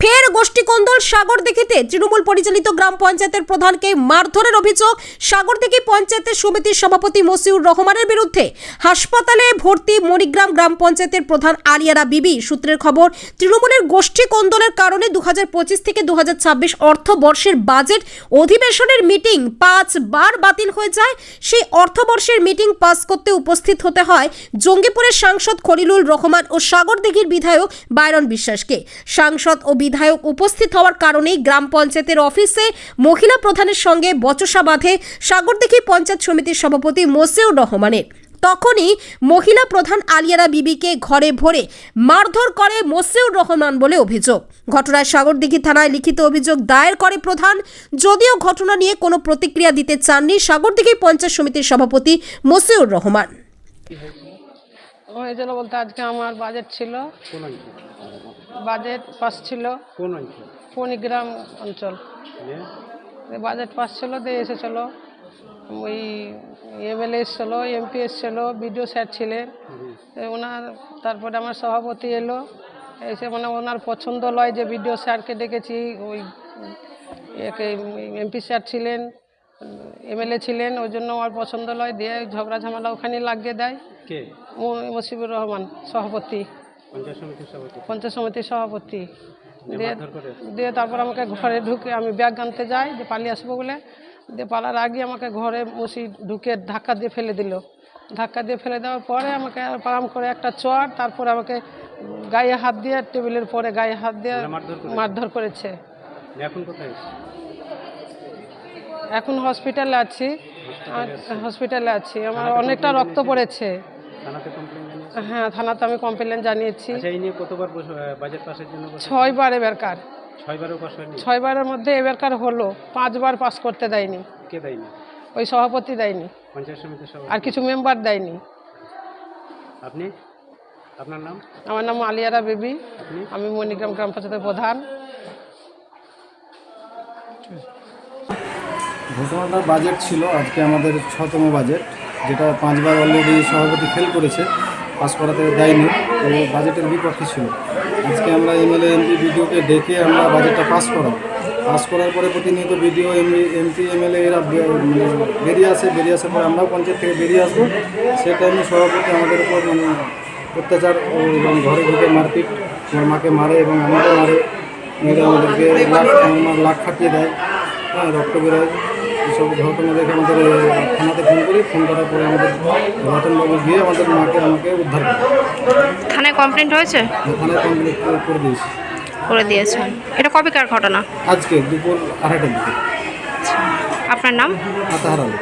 ফের গোষ্ঠীকন্দল সাগরদিঘিতে তৃণমূল পরিচালিত গ্রাম পঞ্চায়েতের প্রধানকে মারধরের অভিযোগ। সাগরদিঘি পঞ্চায়েতের সমিতির সভাপতি মসিউর রহমানের বিরুদ্ধে। হাসপাতালে ভর্তি মণিগ্রাম গ্রাম পঞ্চায়েতের প্রধান আলিয়ারা বিবি। সূত্রের খবর, তৃণমূলের গোষ্ঠীকন্দলের কারণে 2025 থেকে 2026 অর্থবর্ষের বাজেট অধিবেশনের মিটিং 5 বার বাতিল হয়ে যায়। সেই অর্থবর্ষের মিটিং পাস করতে উপস্থিত হতে হয় জঙ্গিপুরের সাংসদ খলিলুর রহমান ও সাগরদিঘির বিধায়ক বাইরন বিশ্বাসকে। সাংসদ ও বিধায়ক উপস্থিত হওয়ার কারণেই গ্রাম পঞ্চায়েতের অফিসে মহিলা প্রধানের সঙ্গে বচসা বাঁধে সাগরদিঘি পঞ্চায়েত সমিতির সভাপতি মসিউর রহমানের। তখনই মহিলা প্রধান আলিয়ারা বিবিকে ঘরে ভরে মারধর করে মসিউর রহমান বলে অভিযোগ। ঘটনায় সাগরদিঘি থানায় লিখিত অভিযোগ দায়ের করে প্রধান। যদিও ঘটনা নিয়ে কোনো প্রতিক্রিয়া দিতে চাননি সাগরদিঘি পঞ্চায়েত সমিতির সভাপতি মসিউর রহমান। হয়েছিল বলতে আজকে আমার বাজেট ছিল, বাজেট পাস ছিল মণিগ্রাম অঞ্চল, বাজেট পাস ছিল দিয়ে এসেছিল। ওই এমএলএ এসেছিলো, এমপি এসেছিলো, বিডিও স্যার ছিলেন ওনার। তারপরে আমার সভাপতি এলো, এসে মানে ওনার পছন্দ লয় যে বিডিও স্যারকে ডেকেছি। ওই এমপি স্যার ছিলেন, এমএলএ ছিলেন, ওই জন্য আমার পছন্দ লয় দিয়ে ঝগড়া ঝামেলা ওখানে লাগিয়ে দেয়। মসিউর রহমান সভাপতি, পঞ্চায়েত সমিতির সভাপতি দিয়ে তারপর আমাকে ঘরে ঢুকে আমি ব্যাগ আনতে যাই যে পালিয়ে আসবো বলে, দিয়ে পালার আগে আমাকে ঘরে মসি ঢুকে ধাক্কা দিয়ে ফেলে দিল। ধাক্কা দিয়ে ফেলে দেওয়ার পরে আমাকে পারাম করে একটা চড়, তারপরে আমাকে গায়ে হাত দিয়ে টেবিলের পরে গায়ে হাত দিয়ে মারধর করেছে। এখন হসপিটালে আছি, আমার অনেকটা রক্ত পড়েছে। হ্যাঁ, থানাতে আমি কমপ্লেন জানিয়েছি। 6 বার এবারকার, 6 বারের মধ্যে এবারকার হলো 5 বার পাস করতে দেয়নি। কে দেয়নি? ওই সভাপতি দেয়নি, পঞ্চায়েত সমিতির সভাপতি আর কিছু মেম্বার দেয়নি। আপনি, আপনার নাম? আমার নাম আলিয়ারা বিবি, আমি মণিগ্রাম গ্রাম পঞ্চায়েতের প্রধান। ঘোষণাটা বাজেট ছিল আজকে আমাদের 6তম বাজেট, যেটা 5 বার অলরেডি সভাপতি ফেল করেছে, পাস করাতে দেয়নি। তো বাজেটের বিপক্ষে ছিল। আজকে আমরা এমএলএ এমপি বিডিওকে ডেকে আমরা বাজেটটা পাস করার পরে প্রতিনিয়ত বিডিও এমপি এমএলএ এরা বেরিয়ে আসার পরে আমরাও পঞ্চায়েত থেকে বেরিয়ে আসবো। সে টাইমে সভাপতি আমাদের উপর অত্যাচার এবং ঘরে ঢুকে মারপিট, আমার মাকে মারে এবং আমাকে মারে, মেয়েরা আমাদেরকে লাখ খাটিয়ে দেয়, হ্যাঁ, রক্ত বেরোয়। এইসব ঘটনা দেখে আমাদের থানাতে ফোন করার পরে আমাদের রতনবাবু গিয়ে আমাদের আমাকে উদ্ধার করে। থানায় কমপ্লেন্ট হয়েছে? থানায় কমপ্লেন্ট করে দিয়েছেন। এটা কবেকার ঘটনা? আজকে দুপুর 2:30টার দিকে। আপনার নাম? আতাহার আলী।